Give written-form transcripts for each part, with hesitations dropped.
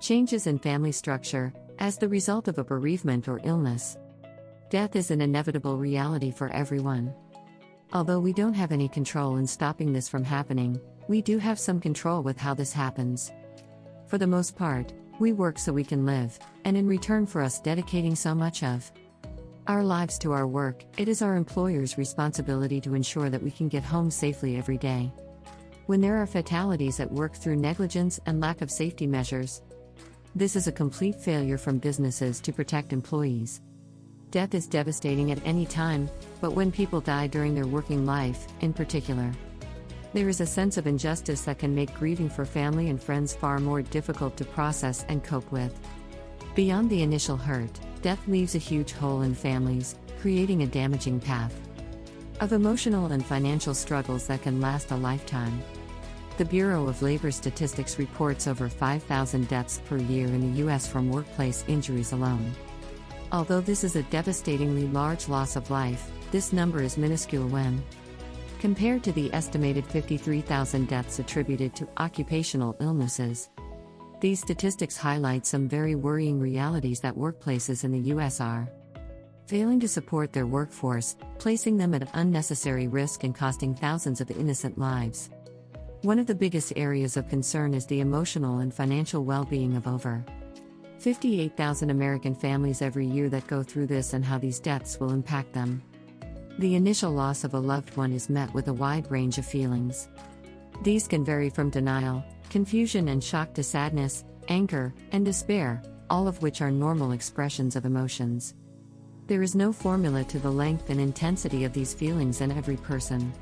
Changes in family structure, as the result of a bereavement or illness. Death is an inevitable reality for everyone. Although we don't have any control in stopping this from happening, we do have some control with how this happens. For the most part, we work so we can live, and in return for us dedicating so much of our lives to our work, it is our employer's responsibility to ensure that we can get home safely every day. When there are fatalities at work through negligence and lack of safety measures, this is a complete failure from businesses to protect employees. Death is devastating at any time, but when people die during their working life, in particular, there is a sense of injustice that can make grieving for family and friends far more difficult to process and cope with. Beyond the initial hurt, death leaves a huge hole in families, creating a damaging path of emotional and financial struggles that can last a lifetime. The Bureau of Labor Statistics reports over 5,000 deaths per year in the U.S. from workplace injuries alone. Although this is a devastatingly large loss of life, this number is minuscule when compared to the estimated 53,000 deaths attributed to occupational illnesses. These statistics highlight some very worrying realities that workplaces in the U.S. are failing to support their workforce, placing them at unnecessary risk and costing thousands of innocent lives. One of the biggest areas of concern is the emotional and financial well-being of over 58,000 American families every year that go through this and how these deaths will impact them. The initial loss of a loved one is met with a wide range of feelings. These can vary from denial, confusion and shock to sadness, anger, and despair, all of which are normal expressions of emotions. There is no formula to the length and intensity of these feelings, and every person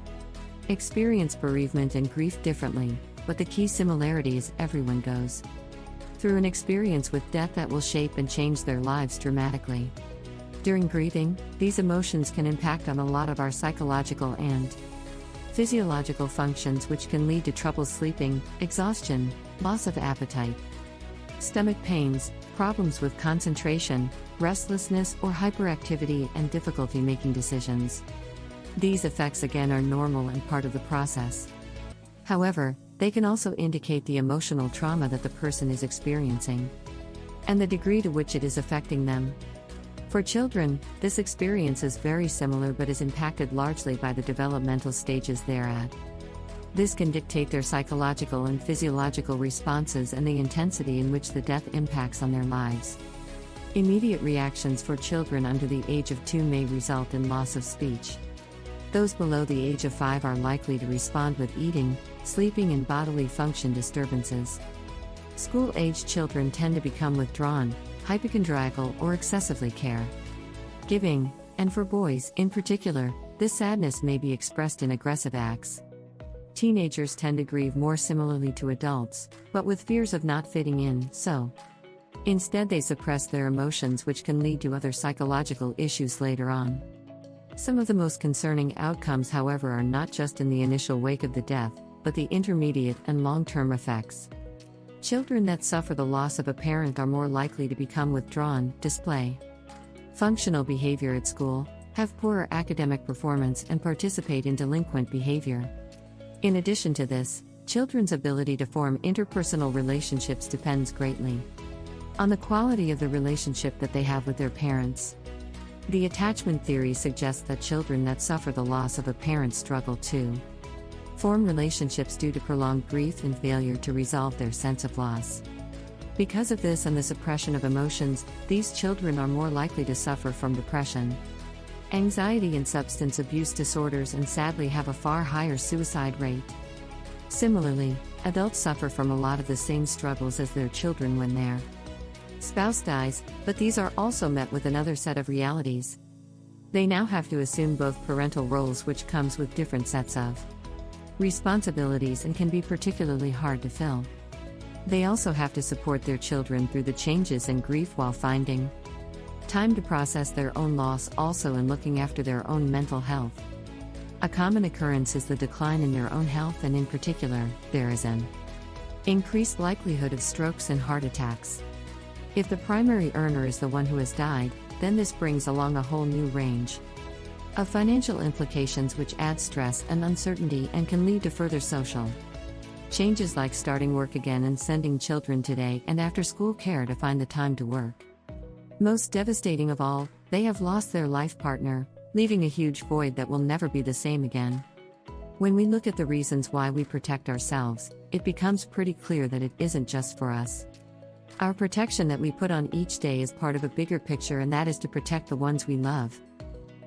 experiences bereavement and grief differently, but the key similarity is everyone goes through an experience with death that will shape and change their lives dramatically. During grieving, these emotions can impact on a lot of our psychological and physiological functions, which can lead to trouble sleeping, exhaustion, loss of appetite, stomach pains, problems with concentration, restlessness or hyperactivity, and difficulty making decisions. These effects again are normal and part of the process. However, they can also indicate the emotional trauma that the person is experiencing and the degree to which it is affecting them. For children, this experience is very similar but is impacted largely by the developmental stages they're at. This can dictate their psychological and physiological responses and the intensity in which the death impacts on their lives. Immediate reactions for children under the age of 2 may result in loss of speech. Those below the age of 5 are likely to respond with eating, sleeping, and bodily function disturbances. School-aged children tend to become withdrawn, hypochondriacal, or excessively care-giving, and for boys, in particular, this sadness may be expressed in aggressive acts. Teenagers tend to grieve more similarly to adults, but with fears of not fitting in, so instead they suppress their emotions, which can lead to other psychological issues later on. Some of the most concerning outcomes, however, are not just in the initial wake of the death, but the intermediate and long-term effects. Children that suffer the loss of a parent are more likely to become withdrawn, display functional behavior at school, have poorer academic performance, and participate in delinquent behavior. In addition to this, children's ability to form interpersonal relationships depends greatly on the quality of the relationship that they have with their parents. The attachment theory suggests that children that suffer the loss of a parent struggle to form relationships due to prolonged grief and failure to resolve their sense of loss. Because of this and the suppression of emotions, these children are more likely to suffer from depression, anxiety, and substance abuse disorders, and sadly have a far higher suicide rate. Similarly, adults suffer from a lot of the same struggles as their children when their spouse dies, but these are also met with another set of realities. They now have to assume both parental roles, which comes with different sets of responsibilities and can be particularly hard to fill. They also have to support their children through the changes and grief while finding time to process their own loss also and looking after their own mental health. A common occurrence is the decline in their own health, and in particular, there is an increased likelihood of strokes and heart attacks. If the primary earner is the one who has died, then this brings along a whole new range of financial implications, which add stress and uncertainty and can lead to further social Changes like starting work again and sending children to day and after school care to find the time to work. Most devastating of all, they have lost their life partner, leaving a huge void that will never be the same again. When we look at the reasons why we protect ourselves, it becomes pretty clear that it isn't just for us. Our protection that we put on each day is part of a bigger picture, and that is to protect the ones we love.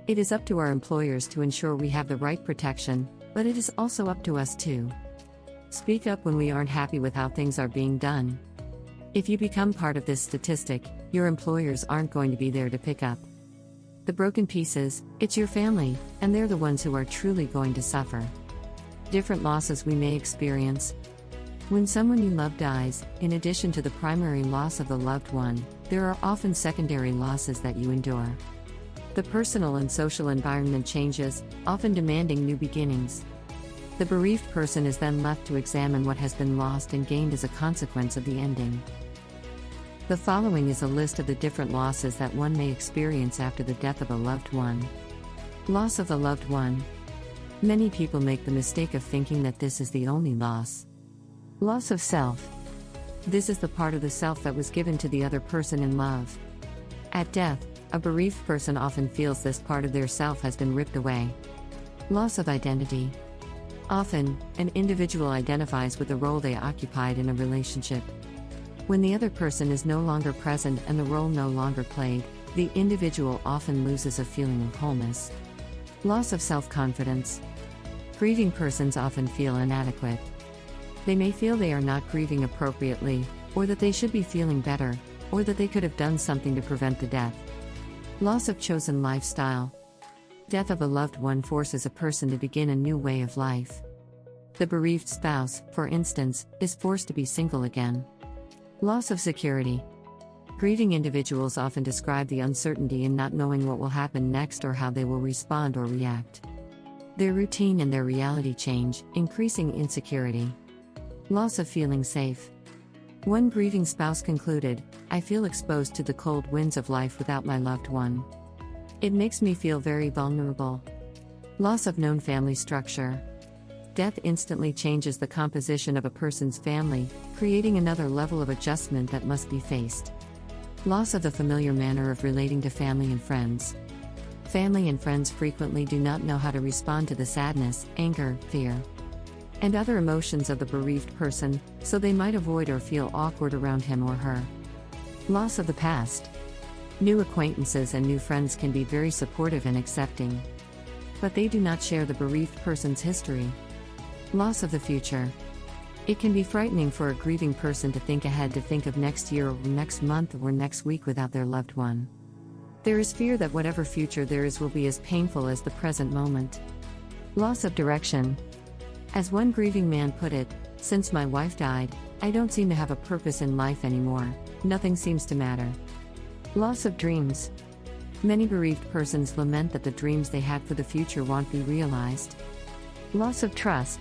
It is up to our employers to ensure we have the right protection, but it is also up to us too. Speak up when we aren't happy with how things are being done. If you become part of this statistic, your employers aren't going to be there to pick up the broken pieces. It's your family, and they're the ones who are truly going to suffer. Different losses we may experience. When someone you love dies, in addition to the primary loss of the loved one, there are often secondary losses that you endure. The personal and social environment changes, often demanding new beginnings. The bereaved person is then left to examine what has been lost and gained as a consequence of the ending. The following is a list of the different losses that one may experience after the death of a loved one. Loss of the loved one. Many people make the mistake of thinking that this is the only loss. Loss of self. This is the part of the self that was given to the other person in love. At death, a bereaved person often feels this part of their self has been ripped away. Loss of identity. Often, an individual identifies with the role they occupied in a relationship. When the other person is no longer present and the role no longer played, the individual often loses a feeling of wholeness. Loss of self-confidence. Grieving persons often feel inadequate. They may feel they are not grieving appropriately, or that they should be feeling better, or that they could have done something to prevent the death. Loss of chosen lifestyle. Death of a loved one forces a person to begin a new way of life. The bereaved spouse, for instance, is forced to be single again. Loss of security. Grieving individuals often describe the uncertainty in not knowing what will happen next or how they will respond or react. Their routine and their reality change, increasing insecurity. Loss of feeling safe. One grieving spouse concluded, "I feel exposed to the cold winds of life without my loved one. It makes me feel very vulnerable." Loss of known family structure. Death instantly changes the composition of a person's family, creating another level of adjustment that must be faced. Loss of the familiar manner of relating to family and friends. Family and friends frequently do not know how to respond to the sadness, anger, fear, and other emotions of the bereaved person, so they might avoid or feel awkward around him or her. Loss of the past. New acquaintances and new friends can be very supportive and accepting, but they do not share the bereaved person's history. Loss of the future. It can be frightening for a grieving person to think ahead, to think of next year or next month or next week without their loved one. There is fear that whatever future there is will be as painful as the present moment. Loss of direction. As one grieving man put it, "Since my wife died, I don't seem to have a purpose in life anymore. Nothing seems to matter." Loss of dreams. Many bereaved persons lament that the dreams they had for the future won't be realized. Loss of trust.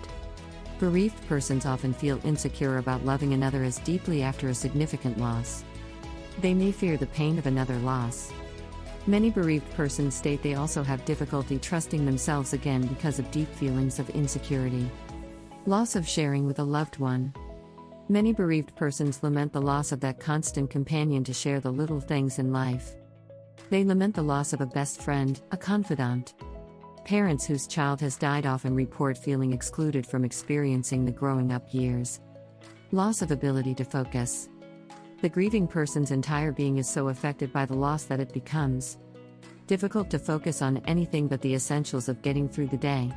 Bereaved persons often feel insecure about loving another as deeply after a significant loss. They may fear the pain of another loss. Many bereaved persons state they also have difficulty trusting themselves again because of deep feelings of insecurity. Loss of sharing with a loved one. Many bereaved persons lament the loss of that constant companion to share the little things in life. They lament the loss of a best friend, a confidant. Parents whose child has died often report feeling excluded from experiencing the growing up years. Loss of ability to focus. The grieving person's entire being is so affected by the loss that it becomes difficult to focus on anything but the essentials of getting through the day.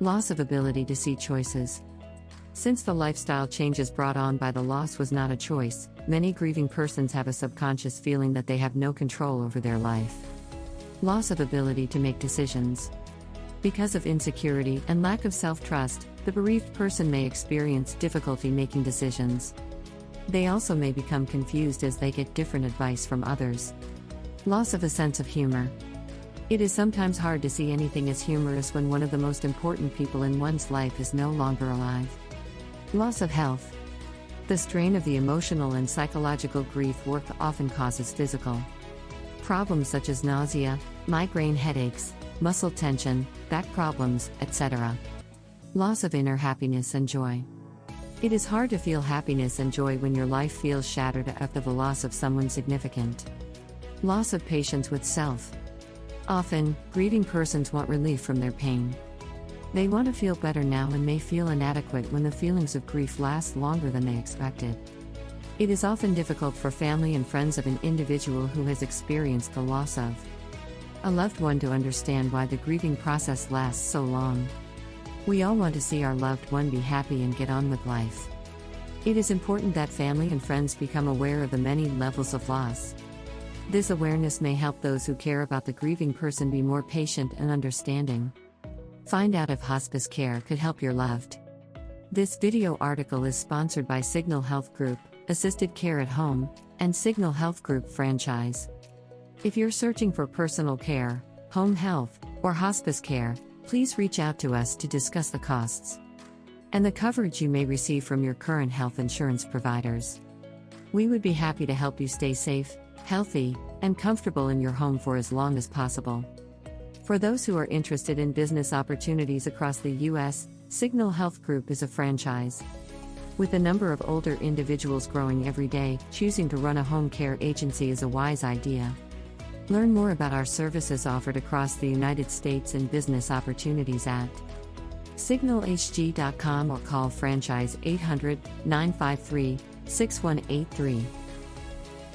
Loss of ability to see choices. Since the lifestyle changes brought on by the loss was not a choice, many grieving persons have a subconscious feeling that they have no control over their life. Loss of ability to make decisions. Because of insecurity and lack of self-trust, the bereaved person may experience difficulty making decisions. They also may become confused as they get different advice from others. Loss of a sense of humor. It is sometimes hard to see anything as humorous when one of the most important people in one's life is no longer alive. Loss of health. The strain of the emotional and psychological grief work often causes physical problems such as nausea, migraine headaches, muscle tension, back problems, etc. Loss of inner happiness and joy. It is hard to feel happiness and joy when your life feels shattered after the loss of someone significant. Loss of patience with self. Often, grieving persons want relief from their pain. They want to feel better now and may feel inadequate when the feelings of grief last longer than they expected. It is often difficult for family and friends of an individual who has experienced the loss of a loved one to understand why the grieving process lasts so long. We all want to see our loved one be happy and get on with life. It is important that family and friends become aware of the many levels of loss. This awareness may help those who care about the grieving person be more patient and understanding. Find out if hospice care could help your loved. This video article is sponsored by Signal Health Group, Assisted Care at Home, and Signal Health Group franchise. If you're searching for personal care, home health, or hospice care, please reach out to us to discuss the costs and the coverage you may receive from your current health insurance providers. We would be happy to help you stay safe, healthy, and comfortable in your home for as long as possible. For those who are interested in business opportunities across the U.S., Signal Health Group is a franchise. With the number of older individuals growing every day, choosing to run a home care agency is a wise idea. Learn more about our services offered across the United States and business opportunities at signalhg.com or call franchise 800-953-6183.